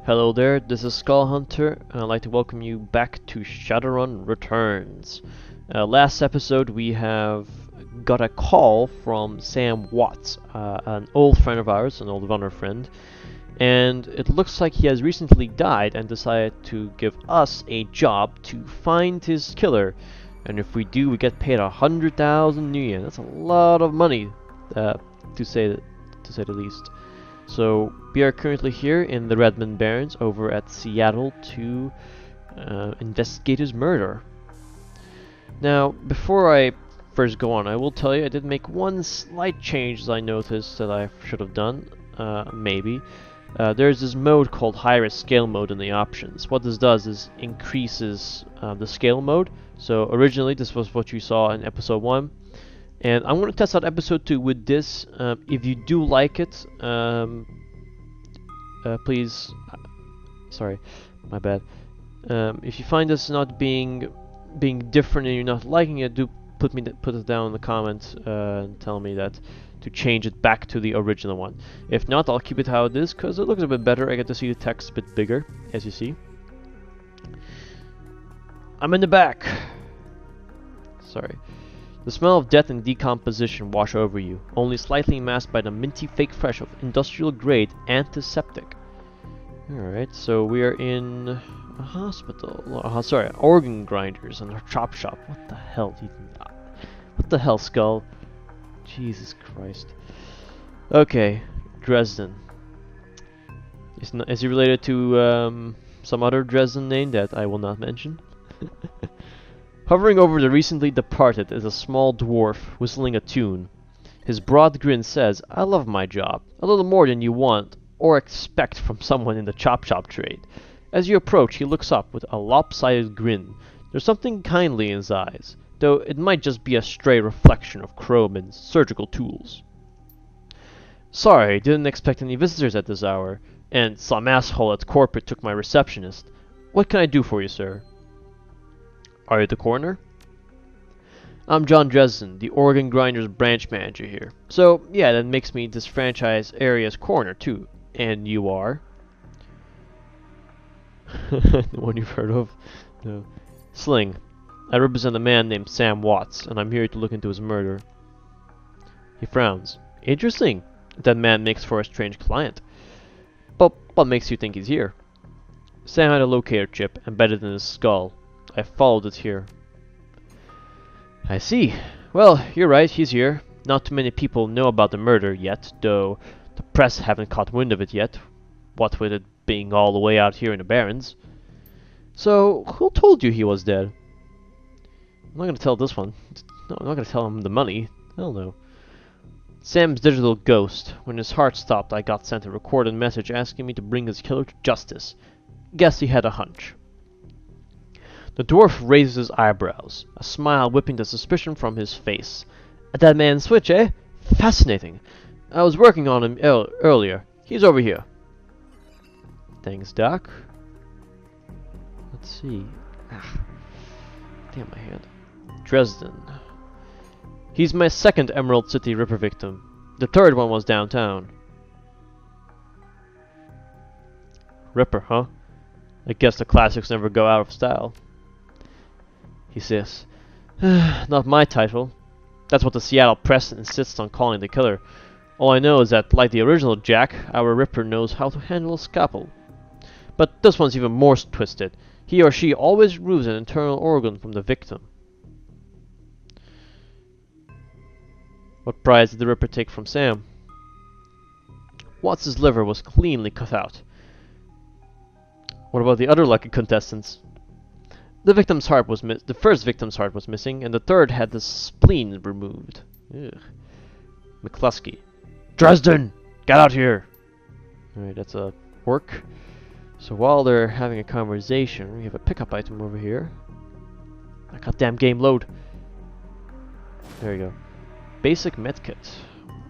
Hello there, this is Skull Hunter, and I'd like to welcome you back to Shadowrun Returns. Last episode we have got a call from Sam Watts, an old friend of ours, an old runner friend, and it looks like he has recently died and decided to give us a job to find his killer. And if we do, we get paid 100,000 New Yen. That's a lot of money, to say the least. So we are currently here in the Redmond Barrens over at Seattle to investigate his murder. Now, before I first go on, I will tell you I did make one slight change that I noticed that I should have done, maybe. There's this mode called high-risk scale mode in the options. What this does is increases the scale mode. So originally this was what you saw in episode 1. And I'm going to test out episode 2 with this. If you do like it, please, sorry, my bad. If you find this not being different and you're not liking it, do put it down in the comments and tell me that to change it back to the original one. If not, I'll keep it how it is because it looks a bit better. I get to see the text a bit bigger, as you see. I'm in the back. Sorry. The smell of death and decomposition wash over you, only slightly masked by the minty fake fresh of industrial-grade antiseptic. Alright, so we are in a hospital. Sorry, organ grinders and a chop shop. What the hell? What the hell, Skull? Jesus Christ. Okay, Dresden. Is he related to some other Dresden name that I will not mention? Hovering over the recently departed is a small dwarf whistling a tune. His broad grin says, "I love my job, a little more than you want or expect from someone in the chop shop trade." As you approach, he looks up with a lopsided grin. There's something kindly in his eyes, though it might just be a stray reflection of Crowman's surgical tools. "Sorry, didn't expect any visitors at this hour, and some asshole at corporate took my receptionist. What can I do for you, sir?" "Are you the coroner?" "I'm John Dresden, the organ grinders branch manager here. So, yeah, that makes me this franchise area's coroner, too. And you are?" The one you've heard of? No. "Sling. I represent a man named Sam Watts, and I'm here to look into his murder." He frowns. "Interesting. That man makes for a strange client. But what makes you think he's here?" "Sam had a locator chip embedded in his skull. I followed it here." "I see. Well, you're right, he's here. Not too many people know about the murder yet, though the press haven't caught wind of it yet, what with it being all the way out here in the Barrens." "So, who told you he was dead?" "I'm not gonna tell this one. No, I'm not gonna tell him the money. Hell no." "Sam's digital ghost. When his heart stopped, I got sent a recorded message asking me to bring his killer to justice. Guess he had a hunch." The dwarf raises his eyebrows, a smile whipping the suspicion from his face. "A dead man's switch, eh? Fascinating. I was working on him earlier. He's over here." "Thanks, Doc." Let's see. Damn my hand. "Dresden. He's my second Emerald City Ripper victim. The third one was downtown." "Ripper, huh? I guess the classics never go out of style." He says, "Not my title. That's what the Seattle press insists on calling the killer. All I know is that, like the original Jack, our Ripper knows how to handle a scalpel. But this one's even more twisted. He or she always removes an internal organ from the victim." "What prize did the Ripper take from Sam?" "Watts' liver was cleanly cut out." "What about the other lucky contestants?" The first victim's heart was missing, and the third had the spleen removed." Ugh. McCluskey. "Dresden! Get out here!" Alright, that's a work. So while they're having a conversation, we have a pickup item over here. A goddamn game load. There you go. Basic medkit.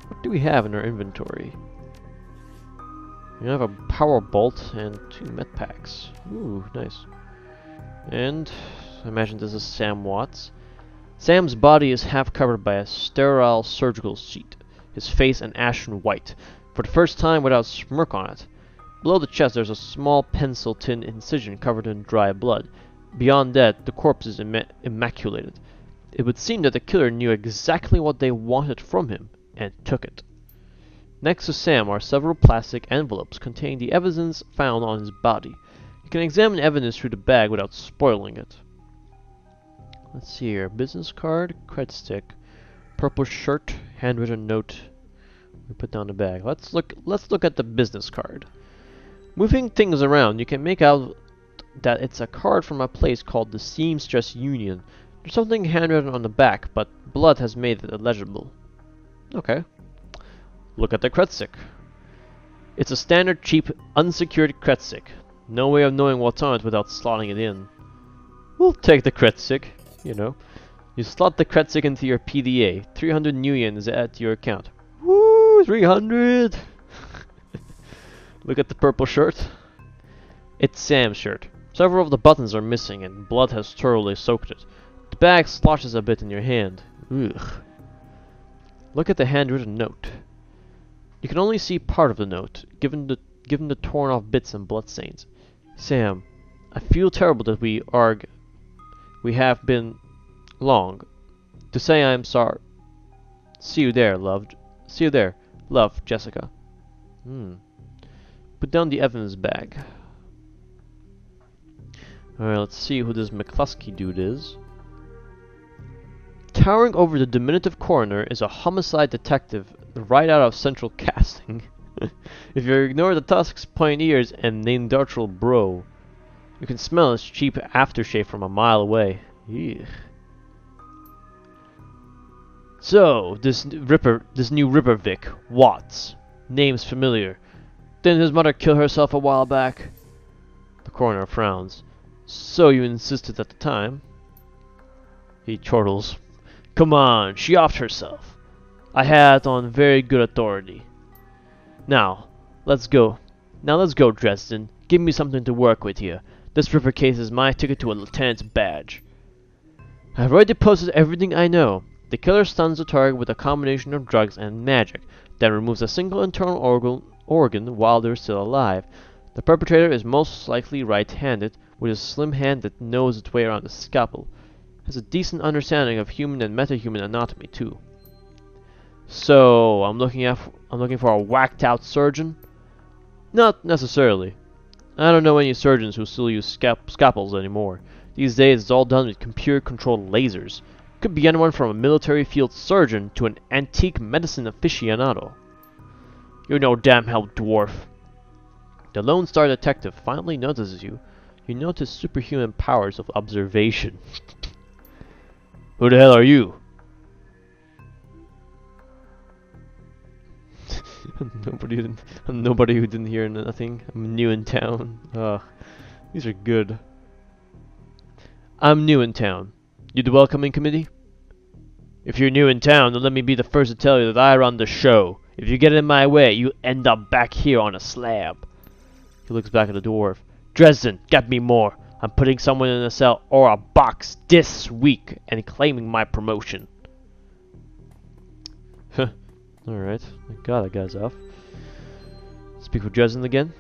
What do we have in our inventory? We have a power bolt and 2 med packs. Ooh, nice. And I imagine this is Sam Watts. Sam's body is half covered by a sterile surgical sheet, his face an ashen white, for the first time without smirk on it. Below the chest there's a small pencil-tin incision covered in dry blood. Beyond that, the corpse is immaculated. It would seem that the killer knew exactly what they wanted from him, and took it. Next to Sam are several plastic envelopes containing the evidence found on his body. You can examine evidence through the bag without spoiling it. Let's see here. Business card, cred stick, purple shirt, handwritten note. We put down the bag. Let's look at the business card. Moving things around, you can make out that it's a card from a place called the Seamstress Union. There's something handwritten on the back, but blood has made it illegible. Okay. Look at the cred stick. It's a standard, cheap, unsecured cred stick. No way of knowing what's on it without slotting it in. We'll take the cred stick, you know. You slot the cred stick into your PDA. 300 new yen is at your account. Woo! 300! Look at the purple shirt. It's Sam's shirt. Several of the buttons are missing and blood has thoroughly soaked it. The bag sloshes a bit in your hand. Ugh. Look at the handwritten note. You can only see part of the note, given the torn off bits and bloodstains. Sam, I feel terrible that we have been long. To say I am sorry. See you there, loved. See you there, love, Jessica. Put down the evidence bag. Alright, let's see who this McCluskey dude is. Towering over the diminutive coroner is a homicide detective right out of Central Casting. If you ignore the tusks, pointy ears, and Neanderthal bro, you can smell his cheap aftershave from a mile away. Eugh. So, this new Ripper Vic, Watts. Name's familiar. Didn't his mother kill herself a while back? The coroner frowns. So you insisted at the time. He chortles. Come on, she offed herself. I had it on very good authority. Now, let's go. Dresden. Give me something to work with here. This Ripper case is my ticket to a lieutenant's badge. I've already posted everything I know. The killer stuns the target with a combination of drugs and magic, then removes a single internal organ while they're still alive. The perpetrator is most likely right-handed, with a slim hand that knows its way around the scalpel. Has a decent understanding of human and metahuman anatomy too. So I'm looking for a whacked-out surgeon? Not necessarily. I don't know any surgeons who still use scalpels anymore. These days it's all done with computer-controlled lasers. Could be anyone from a military field surgeon to an antique medicine aficionado. You're no damn help, dwarf. The Lone Star detective finally notices you. You notice superhuman powers of observation. Who the hell are you? Nobody who didn't hear nothing. I'm new in town. These are good. I'm new in town. You the welcoming committee? If you're new in town, then let me be the first to tell you that I run the show. If you get in my way, you end up back here on a slab. He looks back at the dwarf. Dresden, get me more. I'm putting someone in a cell or a box this week and claiming my promotion. Alright, thank God that guy's off. Speak with Dresden again.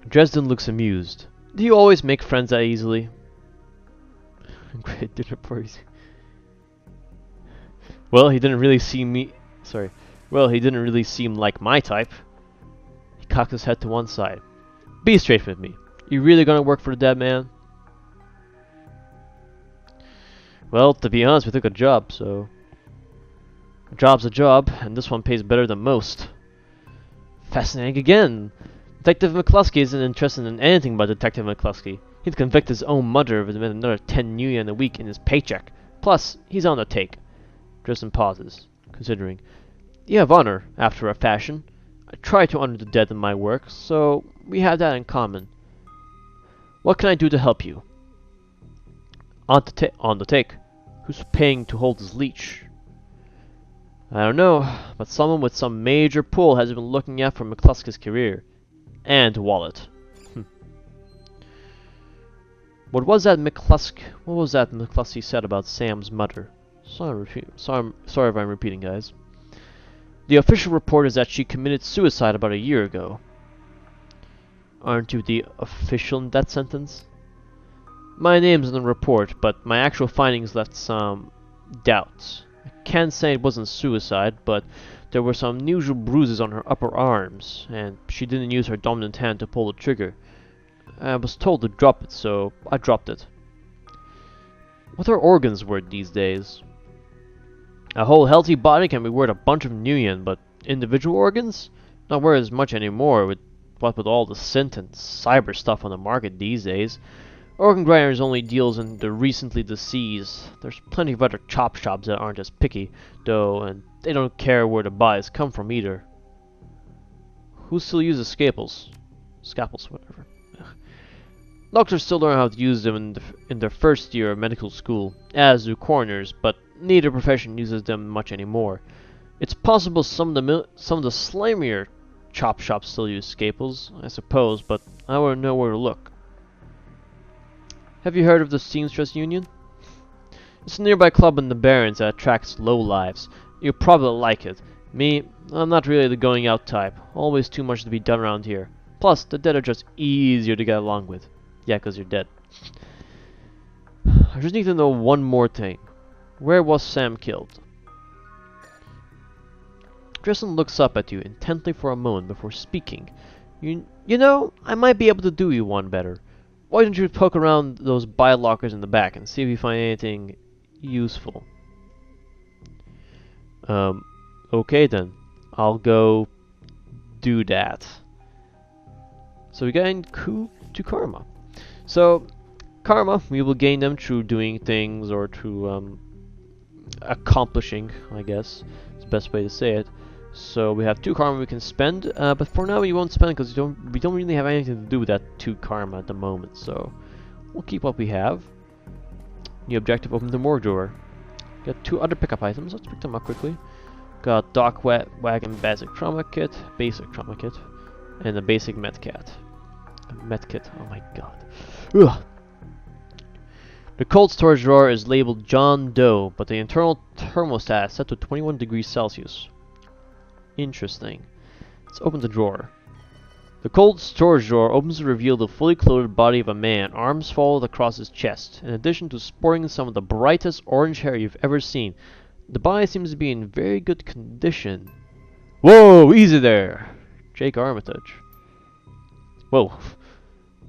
Dresden looks amused. Do you always make friends that easily? Great dinner parties. Well, he didn't really seem like my type. He cocked his head to one side. Be straight with me. You really gonna work for the dead man? Well, to be honest, we took a job, so... A job's a job, and this one pays better than most. Fascinating again! Detective McCluskey isn't interested in anything but Detective McCluskey. He'd convict his own mother if it meant another 10 new yen a week in his paycheck. Plus, he's on the take. Dresden pauses, considering. You have honor, after a fashion. I try to honor the dead in my work, so we have that in common. What can I do to help you? On the take. Who's paying to hold his leash? I don't know, but someone with some major pull has been looking out for McCluskey's career. And wallet. What was that McCluskey said about Sam's mother? Sorry if I'm repeating, guys. The official report is that she committed suicide about a year ago. Aren't you the official in that sentence? My name's in the report, but my actual findings left some doubts. I can't say it wasn't suicide, but there were some unusual bruises on her upper arms, and she didn't use her dominant hand to pull the trigger. I was told to drop it, so I dropped it. What are organs worth these days? A whole healthy body can be worth a bunch of million, but individual organs? Not worth as much anymore, with all the synth and cyber stuff on the market these days. Organ grinders only deals in the recently deceased. There's plenty of other chop shops that aren't as picky, though, and they don't care where the buys come from either. Who still uses scalpels? Scalpels, whatever. Doctors still learn how to use them in their first year of medical school, as do coroners, but neither profession uses them much anymore. It's possible some of the slimier chop shops still use scalpels, I suppose, but I wouldn't know where to look. Have you heard of the Seamstress Union? It's a nearby club in the Barrens that attracts lowlifes. You'll probably like it. Me, I'm not really the going out type. Always too much to be done around here. Plus, the dead are just easier to get along with. Yeah, 'cause you're dead. I just need to know one more thing. Where was Sam killed? Tristan looks up at you intently for a moment before speaking. You know, I might be able to do you one better. Why don't you poke around those biolockers in the back and see if you find anything useful? Okay then. I'll go do that. So we gain coup to karma. So, karma, we will gain them through doing things or through accomplishing, I guess. It's the best way to say it. So we have 2 karma we can spend, but for now we won't spend because we don't really have anything to do with that 2 karma at the moment. So we'll keep what we have. New objective: open the morgue drawer. Got 2 other pickup items. Let's pick them up quickly. Got dock wagon basic trauma kit, and a basic med kit. Oh my god. Ugh. The cold storage drawer is labeled John Doe, but the internal thermostat is set to 21 degrees Celsius. Interesting. Let's open the drawer. The cold storage drawer opens to reveal the fully clothed body of a man, arms folded across his chest, in addition to sporting some of the brightest orange hair you've ever seen. The body seems to be in very good condition. Whoa, easy there! Jake Armitage. Whoa.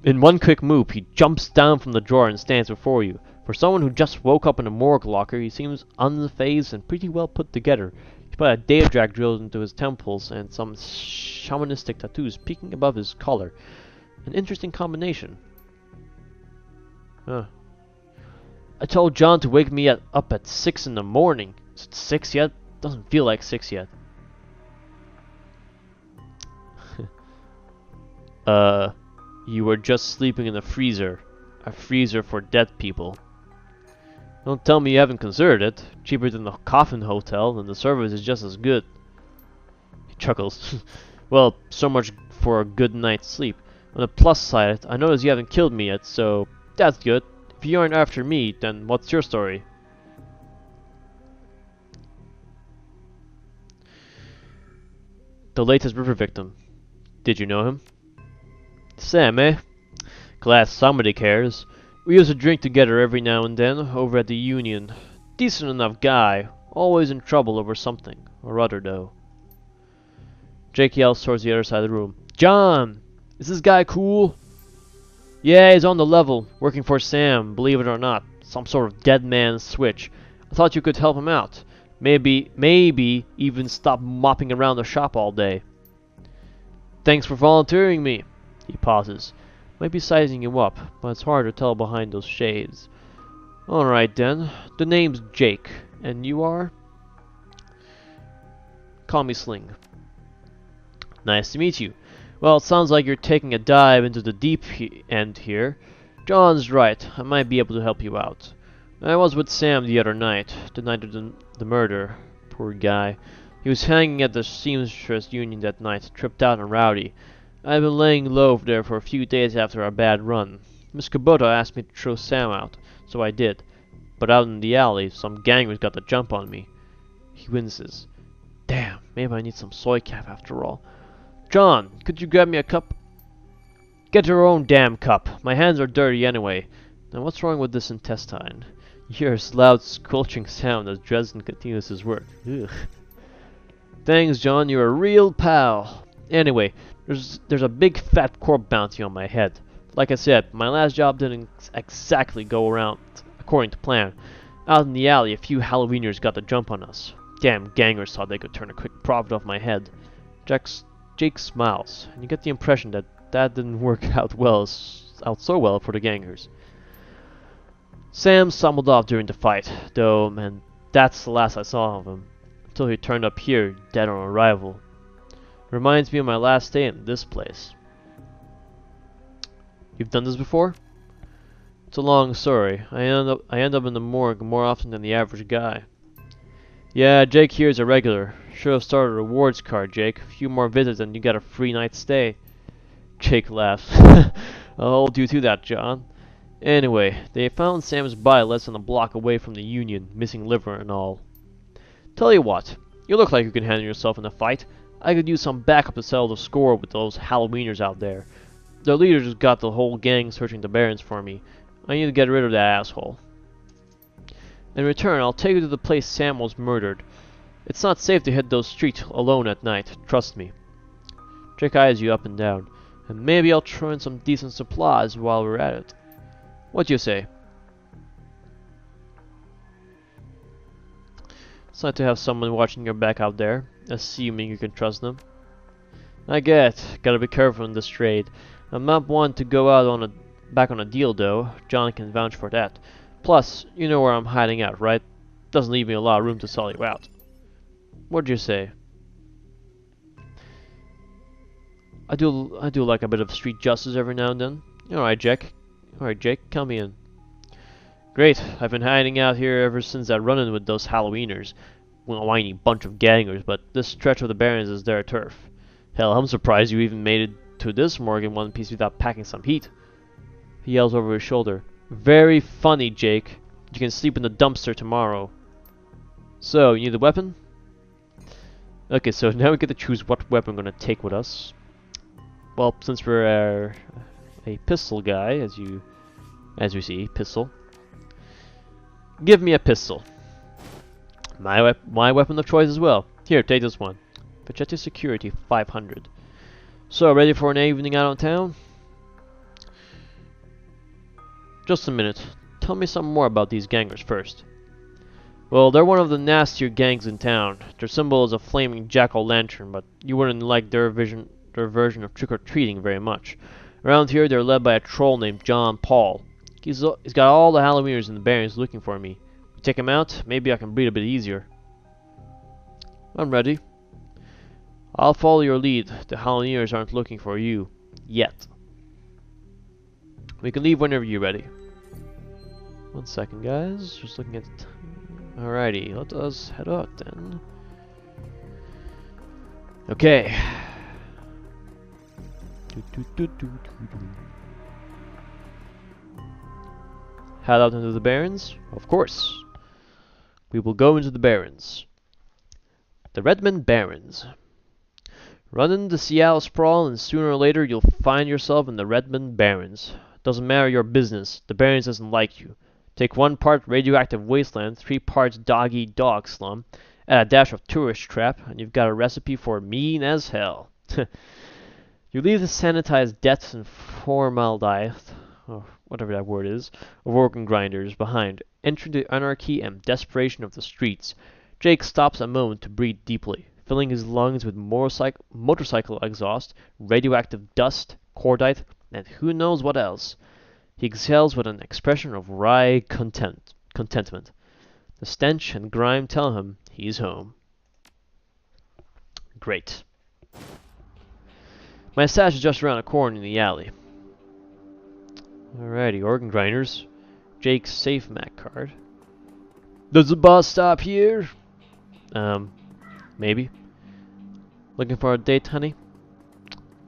In one quick move, he jumps down from the drawer and stands before you. For someone who just woke up in a morgue locker, he seems unfazed and pretty well put together. He's got a data drag drilled into his temples and some shamanistic tattoos peeking above his collar. An interesting combination. Huh. I told John to wake me up at 6 in the morning. Is it 6 yet? Doesn't feel like 6 yet. You were just sleeping in a freezer. A freezer for dead people. Don't tell me you haven't considered it. Cheaper than the Coffin Hotel, and the service is just as good. He chuckles. Well, so much for a good night's sleep. On the plus side, I notice you haven't killed me yet, so that's good. If you aren't after me, then what's your story? The latest river victim. Did you know him? Sam, eh? Glad somebody cares. We used to drink together every now and then, over at the Union. Decent enough guy, always in trouble over something or other, though. Jake yells towards the other side of the room. John! Is this guy cool? Yeah, he's on the level, working for Sam, believe it or not. Some sort of dead man's switch. I thought you could help him out. Maybe even stop mopping around the shop all day. Thanks for volunteering me. He pauses. Might be sizing you up, but it's hard to tell behind those shades. Alright then. The name's Jake. And you are? Call me Sling. Nice to meet you. Well, it sounds like you're taking a dive into the deep end here. John's right. I might be able to help you out. I was with Sam the other night. The night of the murder. Poor guy. He was hanging at the Seamstress Union that night, tripped out and rowdy. I've been laying low there for a few days after our bad run. Miss Kubota asked me to throw Sam out, so I did. But out in the alley, some gangers got the jump on me. He winces. Damn, maybe I need some soy cap after all. John, could you grab me a cup? Get your own damn cup. My hands are dirty anyway. Now what's wrong with this intestine? You hear a loud squelching sound as Dresden continues his work. Ugh. Thanks, John. You're a real pal. Anyway, there's a big fat corp bounty on my head. Like I said, my last job didn't exactly go around according to plan. Out in the alley, a few Halloweeners got the jump on us. Damn gangers thought they could turn a quick profit off my head. Jake smiles, and you get the impression that didn't work out so well for the gangers. Sam stumbled off during the fight, though, and that's the last I saw of him, until he turned up here, dead on arrival. Reminds me of my last day in this place. You've done this before? It's a long story. I end up in the morgue more often than the average guy. Yeah, Jake here is a regular. Should have started a rewards card, Jake. A few more visits and you got a free night's stay. Jake laughs. I'll hold you to that, John. Anyway, they found Sam's body less than a block away from the Union, missing liver and all. Tell you what, you look like you can handle yourself in a fight. I could use some backup to settle the score with those Halloweeners out there. Their leader just got the whole gang searching the Barrens for me. I need to get rid of that asshole. In return, I'll take you to the place Sam was murdered. It's not safe to hit those streets alone at night, trust me. Jake eyes you up and down, and maybe I'll throw in some decent supplies while we're at it. What do you say? It's nice to have someone watching your back out there, assuming you can trust them. I gotta be careful in this trade. I'm not one to go out back on a deal though. John can vouch for that. Plus, you know where I'm hiding out, right? Doesn't leave me a lot of room to sell you out. What'd you say? I do like a bit of street justice every now and then. Alright, Jake, come in. Great, I've been hiding out here ever since that run-in with those Halloweeners. Well, a whiny bunch of gangers, but this stretch of the Barrens is their turf. Hell, I'm surprised you even made it to this morgue in one piece without packing some heat. He yells over his shoulder. Very funny, Jake. You can sleep in the dumpster tomorrow. So, you need a weapon? Okay, so now we get to choose what weapon we're gonna take with us. Well, since we're a pistol guy, as you see, pistol. Give me a pistol. My weapon of choice as well. Here, take this one. Vegeta Security 500. So, ready for an evening out on town? Just a minute. Tell me some more about these gangers first. Well, they're one of the nastier gangs in town. Their symbol is a flaming jack-o'-lantern, but you wouldn't like their version of trick-or-treating very much. Around here, they're led by a troll named John Paul. He's got all the Halloweeners in the Barrens looking for me. You take him out, maybe I can breathe a bit easier. I'm ready. I'll follow your lead. The Halloweeners aren't looking for you. Yet. We can leave whenever you're ready. 1 second, guys. Just looking at the time. Alrighty, let us head out then. Okay. Head out into the Barrens? Of course. We will go into the Barrens. The Redmond Barrens. Run into the Seattle sprawl and sooner or later you'll find yourself in the Redmond Barrens. Doesn't matter your business, the Barrens doesn't like you. Take 1 part radioactive wasteland, 3 parts dog-eat-dog slum, add a dash of tourist trap, and you've got a recipe for mean as hell. You leave the sanitized death and formaldehyde, or whatever that word is, of organ grinders behind, entering the anarchy and desperation of the streets. Jake stops a moment to breathe deeply, filling his lungs with motorcycle exhaust, radioactive dust, cordite, and who knows what else. He exhales with an expression of wry contentment. The stench and grime tell him he's home. Great. My stash is just around the corner in the alley. Alrighty, organ grinders. Jake's safe Mac card. Does the boss stop here? Maybe. Looking for a date, honey?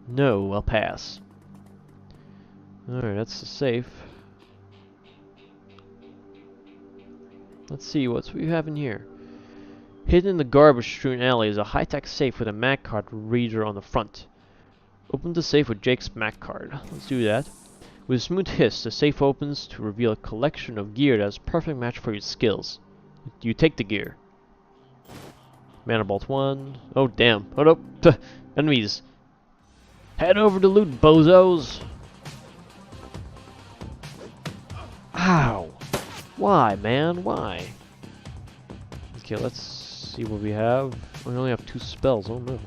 No, I'll pass. Alright, that's the safe. Let's see what we have in here. Hidden in the garbage-strewn alley is a high-tech safe with a Mac card reader on the front. Open the safe with Jake's Mac card. Let's do that. With a smooth hiss, the safe opens to reveal a collection of gear that is a perfect match for your skills. You take the gear. Mana Bolt 1. Oh, damn. Hold up. Enemies. Head over to loot, bozos. Ow. Why, man? Why? Okay, let's see what we have. We only have 2 spells. Oh, no.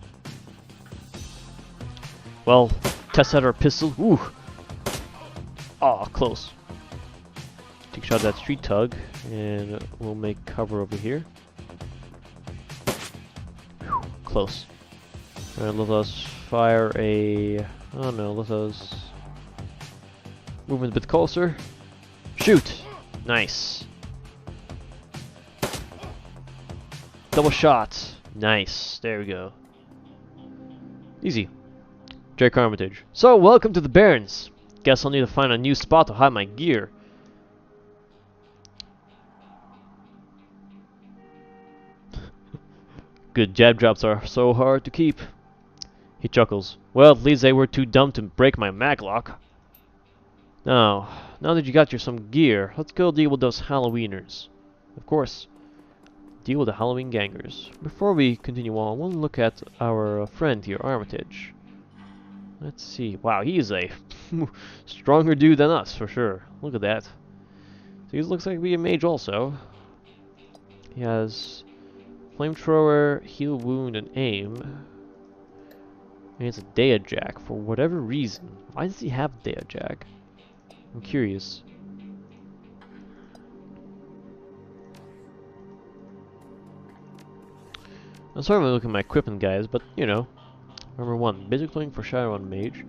Well, test out our pistol. Ooh. Aw, close. Take a shot at that street tug, and we'll make cover over here. Whew, close. Alright, let us fire a... I don't know, let us... move a bit closer. Shoot! Nice. Double shot. Nice. There we go. Easy. Drake Armitage. So, welcome to the Barrens. Guess I'll need to find a new spot to hide my gear. Good jab drops are so hard to keep. He chuckles. Well, at least they were too dumb to break my maglock. Now that you got your some gear, let's go deal with those Halloweeners. Of course. Deal with the Halloween gangers. Before we continue on, we'll look at our friend here, Armitage. Let's see. Wow, he is a stronger dude than us, for sure. Look at that. So he looks like to be a mage also. He has flamethrower, heal wound, and aim. And it's a Dea Jack for whatever reason. Why does he have Dea Jack? I'm curious. I'm sorry if I look at my equipment, guys, but you know. Armor 1. Basic clothing for Shadowrun Mage.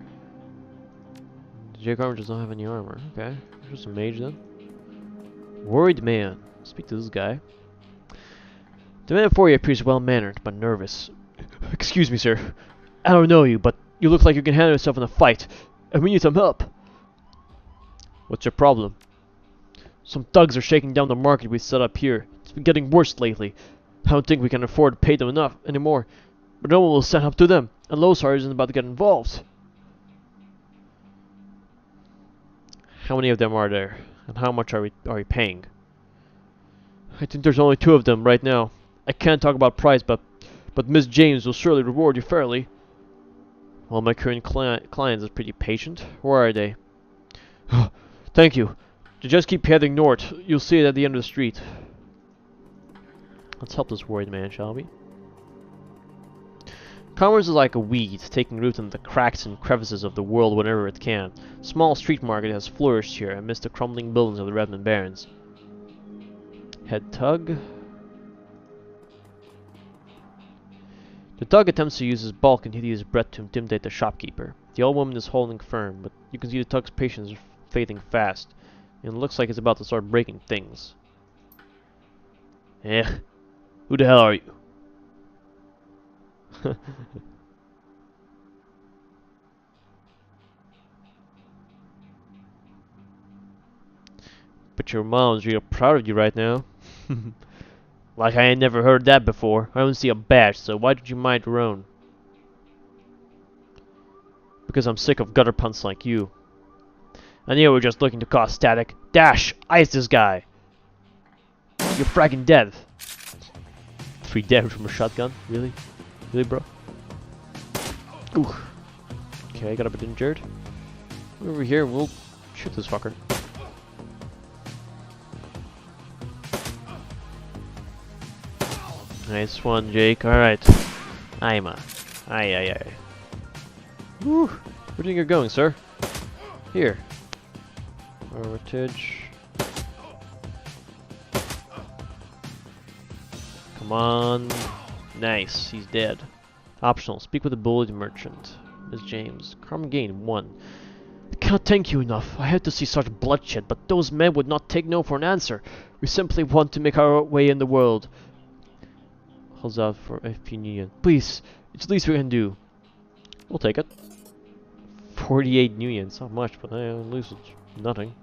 Jake Armor does not have any armor. Okay. Just a mage then. Worried man. Speak to this guy. The man before you appears well-mannered, but nervous. Excuse me, sir. I don't know you, but you look like you can handle yourself in a fight, and we need some help. What's your problem? Some thugs are shaking down the market we set up here. It's been getting worse lately. I don't think we can afford to pay them enough anymore. But no one will stand up to them, and Losar isn't about to get involved. How many of them are there, and how much are we paying? I think there's only 2 of them right now. I can't talk about price, but Miss James will surely reward you fairly. Well, my current client is pretty patient. Where are they? Thank you. Just keep heading north. You'll see it at the end of the street. Let's help this worried man, shall we? Commerce is like a weed, taking root in the cracks and crevices of the world whenever it can. Small street market has flourished here amidst the crumbling buildings of the Redmond Barrens. Head tug. The tug attempts to use his bulk and hideous breath to intimidate the shopkeeper. The old woman is holding firm, but you can see the tug's patience is fading fast, and it looks like it's about to start breaking things. Who the hell are you? But your mom's real proud of you right now. Like I ain't never heard that before. I don't see a badge, so why did you mind your own? Because I'm sick of gutter punts like you. I knew you were just looking to cause static. Dash! Ice this guy! You're fragging dead. 3 damage from a shotgun? Really? Really, bro? Ooh. Okay, got a bit injured. Over here, we'll shoot this fucker. Nice one, Jake. Alright. I'm a. Aye. Woo! Where do you think you're going, sir? Here. Armitage. Come on. Nice. He's dead. Optional. Speak with the bullied merchant. Miss James. Karma gain 1. I can't thank you enough. I had to see such bloodshed, but those men would not take no for an answer. We simply want to make our way in the world. Holds out for FP Union. Please, it's the least we can do. We'll take it. 48 Unions. Not much, but at least it's nothing.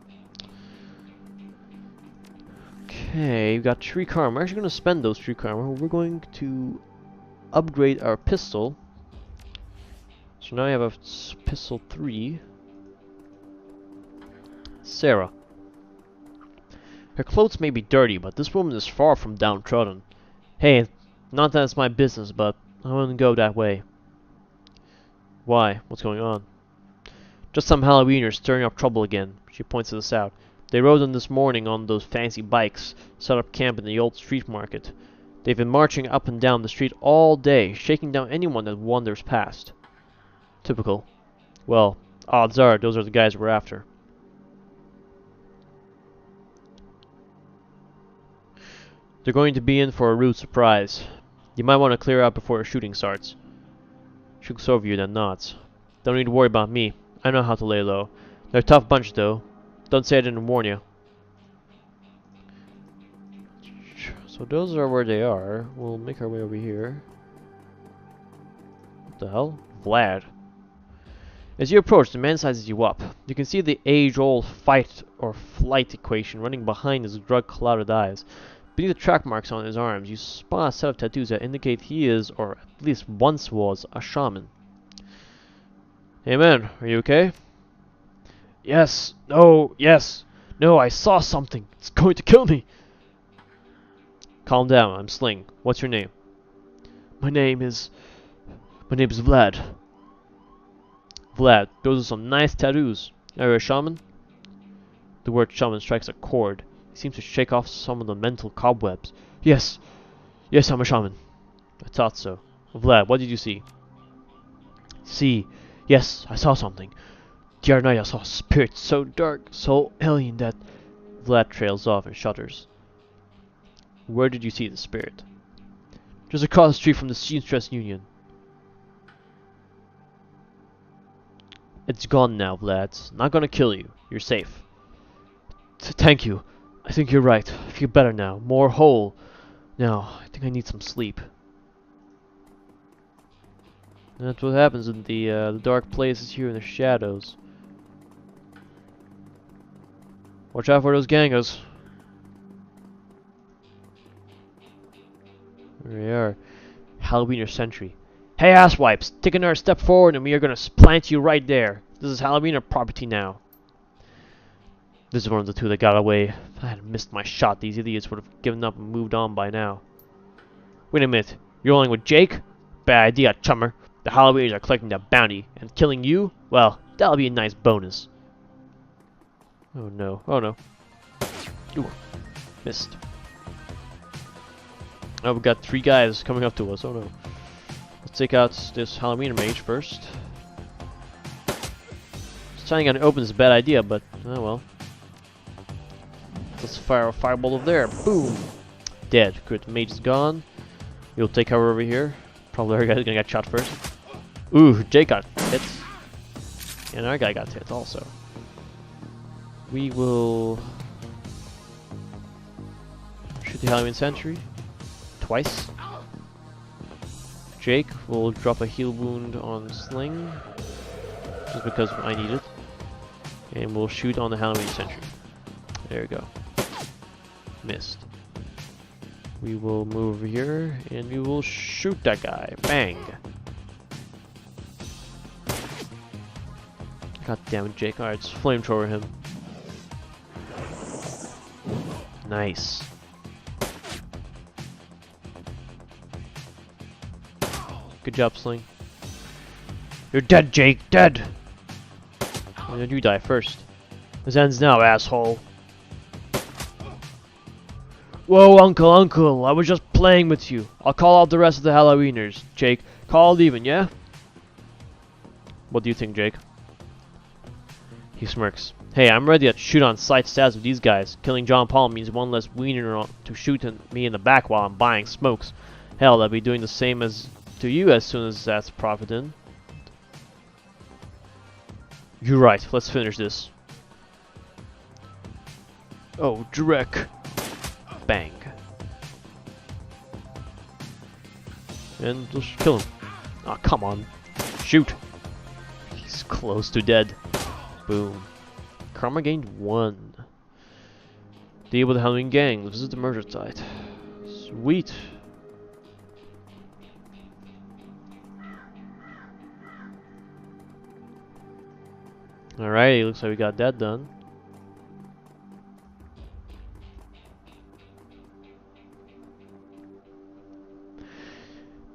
Okay, we've got 3 karma. We're actually going to spend those 3 karma. We're going to upgrade our pistol. So So now I have a pistol 3. Sarah. Her clothes may be dirty, but this woman is far from downtrodden. Hey, not that it's my business, but I wouldn't go that way. Why? What's going on? Just some Halloweeners stirring up trouble again. She points this out. They rode in this morning on those fancy bikes, set up camp in the old street market. They've been marching up and down the street all day, shaking down anyone that wanders past. Typical. Well, odds are those are the guys we're after. They're going to be in for a rude surprise. You might want to clear out before the shooting starts. She looks over you, then nods. Don't need to worry about me. I know how to lay low. They're a tough bunch, though. Don't say I didn't warn you. So those are where they are. We'll make our way over here. What the hell? Vlad. As you approach, the man sizes you up. You can see the age-old fight or flight equation running behind his drug-clouded eyes. Beneath the track marks on his arms, you spot a set of tattoos that indicate he is, or at least once was, a shaman. Hey man, are you okay? Yes. No. Yes. No, I saw something. It's going to kill me. Calm down. I'm Sling. What's your name? My name is Vlad. Vlad, those are some nice tattoos. Are you a shaman? The word shaman strikes a chord. He seems to shake off some of the mental cobwebs. Yes. Yes, I'm a shaman. I thought so. Vlad, what did you see? See. Yes, I saw something. The other night I saw a spirit so dark, so alien that... Vlad trails off and shudders. Where did you see the spirit? Just across the street from the Seamstress Union. It's gone now, Vlad. It's not gonna kill you. You're safe. Thank you. I think you're right. I feel better now. More whole. Now, I think I need some sleep. That's what happens in the dark places here in the shadows. Watch out for those gangers. There we are. Halloweener sentry. Hey asswipes, take another step forward and we are gonna plant you right there. This is Halloweener property now. This is one of the two that got away. If I had missed my shot, these idiots would have given up and moved on by now. Wait a minute. You're rolling with Jake? Bad idea, chummer. The Halloweeners are collecting their bounty, and killing you? Well, that'll be a nice bonus. Oh no. Oh no. Ooh. Missed. Oh, we've got 3 guys coming up to us. Oh no. Let's take out this Halloweener mage first. Standing on the open is a bad idea, but oh well. Let's fire a fireball over there. Boom! Dead. Good. The mage is gone. We'll take cover over here. Probably our guy's gonna get shot first. Ooh, Jake got hit. And our guy got hit also. We will shoot the Halloween sentry twice. Jake will drop a heal wound on Sling just because I need it. And we'll shoot on the Halloween sentry. There we go. Missed. We will move over here and we will shoot that guy. Bang! God damn it, Jake. Alright, let's flamethrower him. Nice. Good job, Sling. You're dead, Jake! Dead! Why did you die first? This ends now, asshole. Whoa, uncle, I was just playing with you. I'll call out the rest of the Halloweeners. Jake, call it even, yeah? What do you think, Jake? He smirks. Hey, I'm ready to shoot on sight stats with these guys. Killing John Paul means one less wiener to shoot me in the back while I'm buying smokes. Hell, I'll be doing the same as to you as soon as that's profit in. You're right, let's finish this. Oh, Drek. Bang. And just kill him. Oh, come on. Shoot. He's close to dead. Boom. Karma gained 1. Deal with the Halloween gang. Visit the murder site. Sweet. Alrighty, looks like we got that done.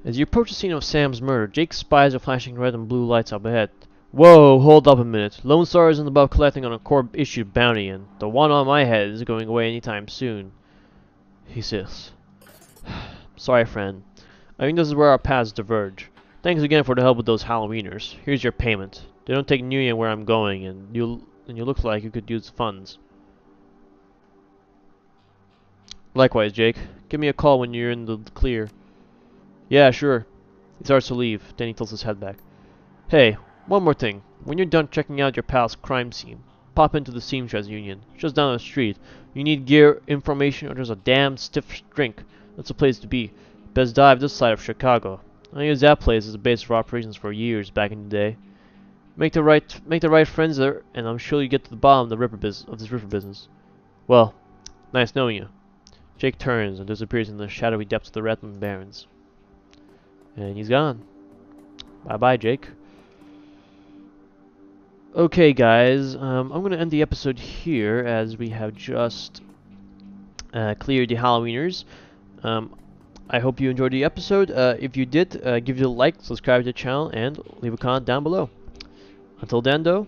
As you approach the scene of Sam's murder, Jake spies the flashing red and blue lights up ahead. Whoa, hold up a minute. Lone Star isn't about collecting on a Corp-issued bounty, and the one on my head isn't going away anytime soon. He says. Sorry, friend. I think this is where our paths diverge. Thanks again for the help with those Halloweeners. Here's your payment. They don't take Nguyen where I'm going, and you look like you could use the funds. Likewise, Jake. Give me a call when you're in the clear. Yeah, sure. He starts to leave, then he tilts his head back. Hey, one more thing. When you're done checking out your pal's crime scene, pop into the Seamstress Union, just down the street. You need gear, information, or there's a damn stiff drink. That's the place to be. Best dive this side of Chicago. I used that place as a base for operations for years back in the day. Make the right friends there, and I'm sure you get to the bottom of this river business. Well, nice knowing you. Jake turns and disappears in the shadowy depths of the Redmond Barrens. And he's gone. Bye-bye, Jake. Okay, guys, I'm going to end the episode here as we have just cleared the Halloweeners. I hope you enjoyed the episode. If you did, give it a like, subscribe to the channel, and leave a comment down below. Until then, though,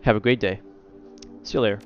have a great day. See you later.